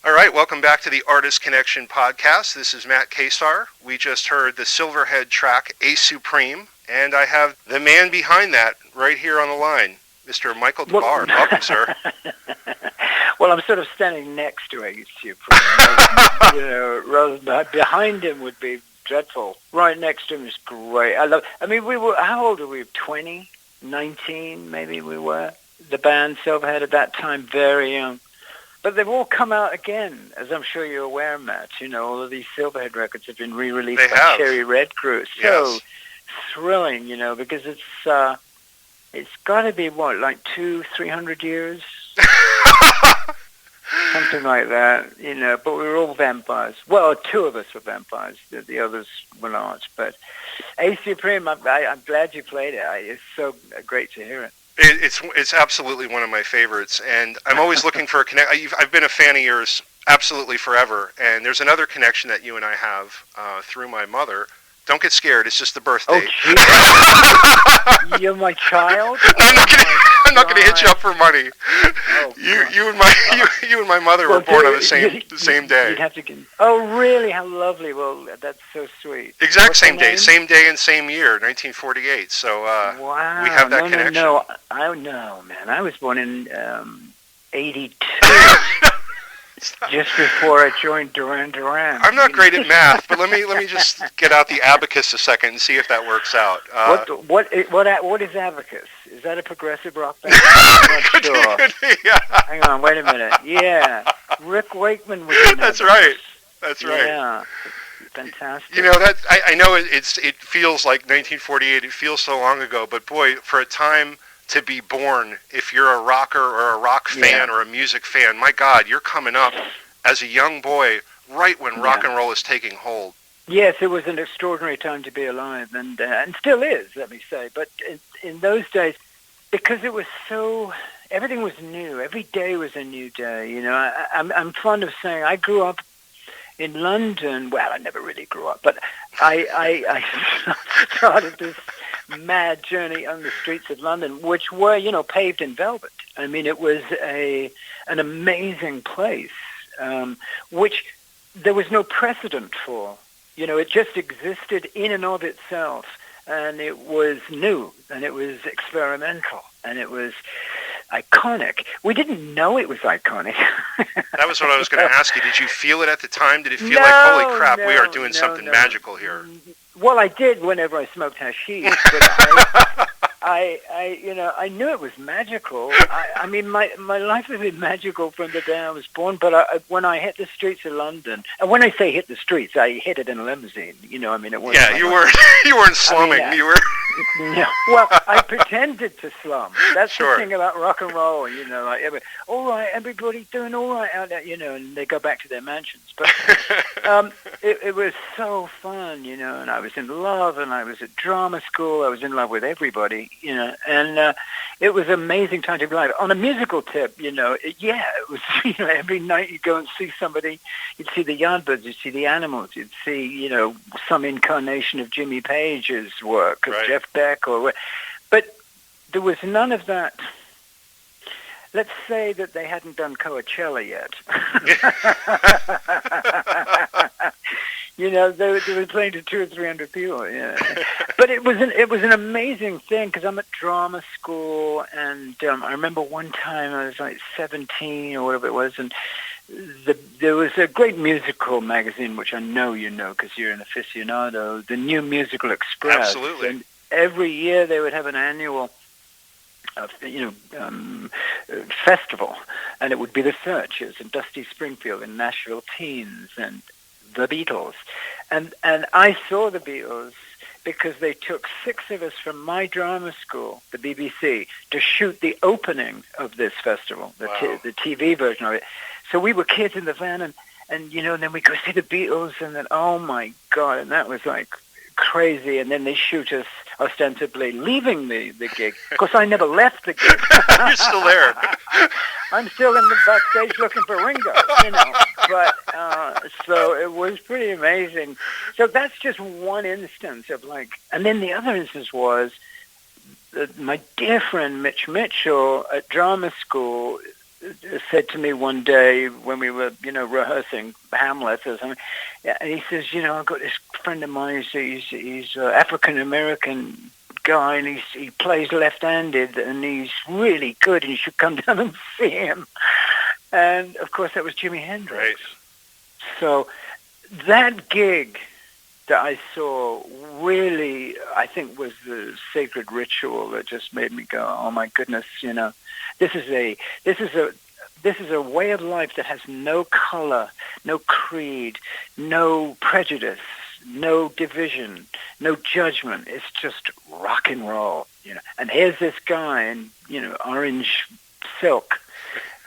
All right, welcome back to the Artist Connection podcast. This is Matt Kasar. We just heard the Silverhead track, A Supreme, and I have the man behind that right here on the line, Mr. Michael DeBar. Welcome, sir. Well, I'm sort of standing next to A Supreme. Rather behind him would be dreadful. Right next to him is great. We were, how old were we? 20, 19, maybe we were. The band Silverhead at that time, very young. But they've all come out again, as I'm sure you're aware, Matt. All of these Silverhead records have been re-released by Cherry Red Crew. So thrilling, because it's got to be, 200-300 years? Something like that, but we were all vampires. Well, two of us were vampires. The others were not. But A Supreme, I'm glad you played it. It's so great to hear it. It's absolutely one of my favorites, and I'm always looking for a I've been a fan of yours absolutely forever, and there's another connection that you and I have through my mother. Don't get scared. It's just the birthday. Oh, you're my child? No, I'm not going to hit you up for money. Oh, you and my mother were born on the same day. You'd have to. Oh, really? How lovely. Well, that's so sweet. Exact same day and same year, 1948. So wow. We have that connection. No, man. I was born in 82. Just before I joined Duran Duran. I'm not great at math, but let me just get out the abacus a second and see if that works out. What is abacus? Is that a progressive rock band? I'm not sure. Could be, yeah. Hang on, wait a minute. Yeah, Rick Wakeman was in That's right. That's right. Yeah, fantastic. I know it feels like 1948. It feels so long ago, but boy, for a time to be born, if you're a rocker or a rock fan or a music fan, my God, you're coming up as a young boy right when rock and roll is taking hold. Yes, it was an extraordinary time to be alive, and still is, let me say. But in those days, because it was everything was new. Every day was a new day. I'm fond of saying I grew up in London. Well, I never really grew up, but I started this mad journey on the streets of London, which were, paved in velvet. I mean, it was an amazing place, which there was no precedent for. It just existed in and of itself, and it was new, and it was experimental, and it was iconic. We didn't know it was iconic. That was what I was going to ask you. Did you feel it at the time? Did it feel like, holy crap, we are doing something magical here? Well, I did whenever I smoked hashish, but I knew it was magical. I mean, my life has been magical from the day I was born, but when I hit the streets of London, and when I say hit the streets, I hit it in a limousine. It wasn't. Yeah, you weren't slumming. You were. No, well, I pretended to slum. That's the thing about rock and roll. All right, everybody's doing all right out there, and they go back to their mansions. But it was so fun, and I was in love, and I was at drama school. I was in love with everybody, and it was an amazing time to be alive. On a musical tip, it was, every night you go and see somebody, you'd see the Yardbirds, you'd see the Animals, you'd see, some incarnation of Jimmy Page's work, of Jeff Beck, but there was none of that. Let's say that they hadn't done Coachella yet. They were playing to 200 or 300 people. Yeah, but it was an amazing thing because I'm at drama school, and I remember one time I was like 17 or whatever it was, and there was a great musical magazine which I know you know because you're an aficionado, the New Musical Express. Absolutely. And every year they would have an annual festival, and it would be the Searchers and Dusty Springfield and Nashville Teens and the Beatles, and I saw the Beatles because they took 6 of us from my drama school, the BBC, to shoot the opening of this festival, the TV version of it. So we were kids in the van, and then we go see the Beatles, and then oh my God, and that was like crazy. And then they shoot us ostensibly leaving the gig. Of course, I never left the gig. You're still there. I'm still in the backstage looking for Ringo, But so it was pretty amazing. So that's just one instance of and then the other instance was my dear friend Mitch Mitchell at drama school said to me one day when we were, rehearsing Hamlet or something, and he says, I've got this friend of mine. He's African American guy, and he plays left-handed, and he's really good, and you should come down and see him. And of course, that was Jimi Hendrix. Right. So that gig that I saw really, I think, was the sacred ritual that just made me go, oh my goodness, this is a way of life that has no color, no creed, no prejudice, no division, no judgment. It's just rock and roll, And here's this guy in, orange silk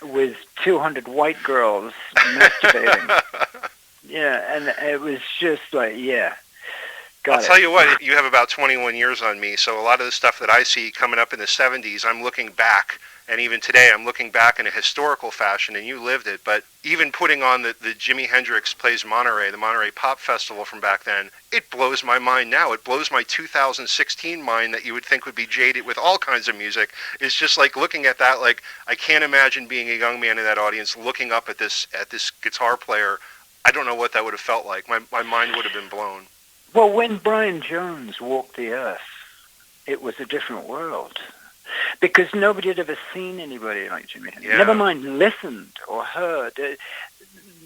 with 200 white girls masturbating. Yeah, and it was just like, I'll tell you what, you have about 21 years on me, so a lot of the stuff that I see coming up in the 70s, I'm looking back, and even today I'm looking back in a historical fashion, and you lived it, but even putting on the Jimi Hendrix Plays Monterey, the Monterey Pop Festival from back then, it blows my mind now. It blows my 2016 mind that you would think would be jaded with all kinds of music. It's just like looking at that, like, I can't imagine being a young man in that audience looking up at this guitar player. I don't know what that would have felt like. My mind would have been blown. Well, when Brian Jones walked the earth, it was a different world. Because nobody had ever seen anybody like Jimi Hendrix. Yeah. Never mind listened or heard.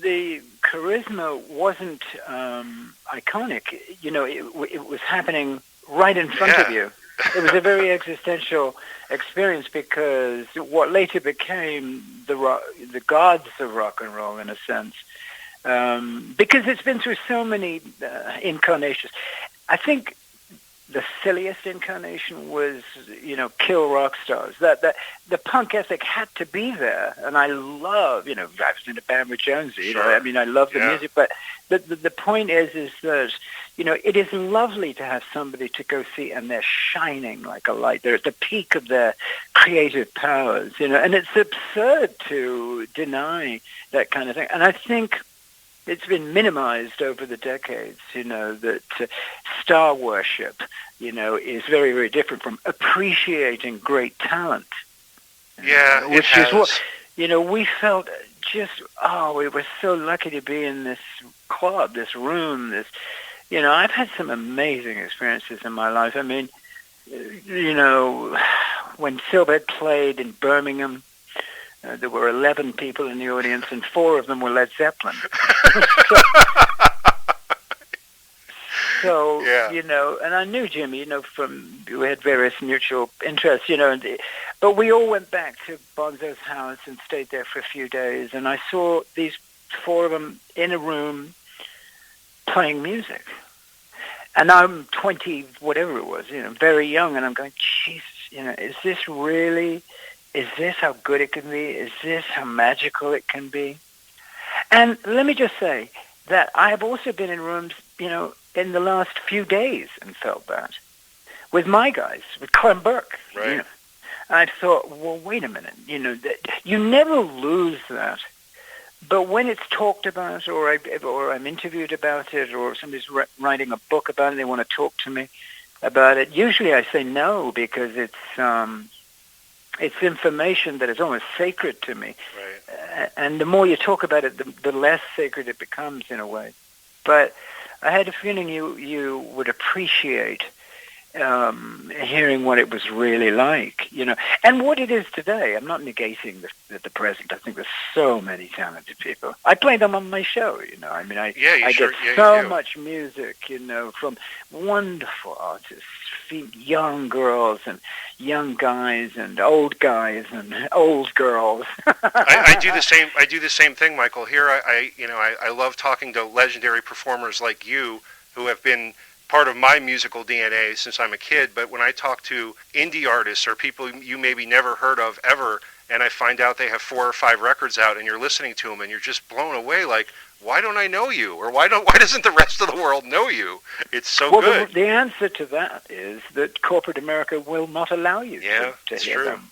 The charisma wasn't iconic. It was happening right in front of you. It was a very existential experience because what later became the gods of rock and roll, in a sense, because it's been through so many incarnations. I think the silliest incarnation was, kill rock stars. That the punk ethic had to be there, and I love, I was in a band with Jonesy. Sure. I love the music, but the point is that, it is lovely to have somebody to go see, and they're shining like a light. They're at the peak of their creative powers, and it's absurd to deny that kind of thing. And I think it's been minimized over the decades, that star worship, is very, very different from appreciating great talent. Yeah, which is what, we felt we were so lucky to be in this club, this room, I've had some amazing experiences in my life. I mean, when Silverhead played in Birmingham, there were 11 people in the audience, and 4 of them were Led Zeppelin. So, and I knew Jimmy, we had various mutual interests, but we all went back to Bonzo's house and stayed there for a few days, and I saw these 4 of them in a room playing music. And I'm 20, whatever it was, very young, and I'm going, Jesus, is this how good it can be? Is this how magical it can be? And let me just say that I have also been in rooms, in the last few days and felt that. With my guys, with Clem Burke. Right. I thought, well, wait a minute. You never lose that. But when it's talked about, or I'm interviewed about it, or somebody's writing a book about it, they want to talk to me about it, usually I say no, because it's information that is almost sacred to me. Right. And the more you talk about it, the less sacred it becomes in a way. But I had a feeling you would appreciate hearing what it was really like, and what it is today. I'm not negating the present. I think there's so many talented people. I play them on my show, I get so much music, from wonderful artists, young girls and young guys and old girls. I do the same thing, Michael. Here, I love talking to legendary performers like you, who have been part of my musical DNA since I'm a kid. But when I talk to indie artists or people you maybe never heard of ever, and I find out they have 4 or 5 records out, and you're listening to them, and you're just blown away, like, why don't I know you? Or why doesn't the rest of the world know you? It's so good. The answer to that is that corporate America will not allow you to hear them.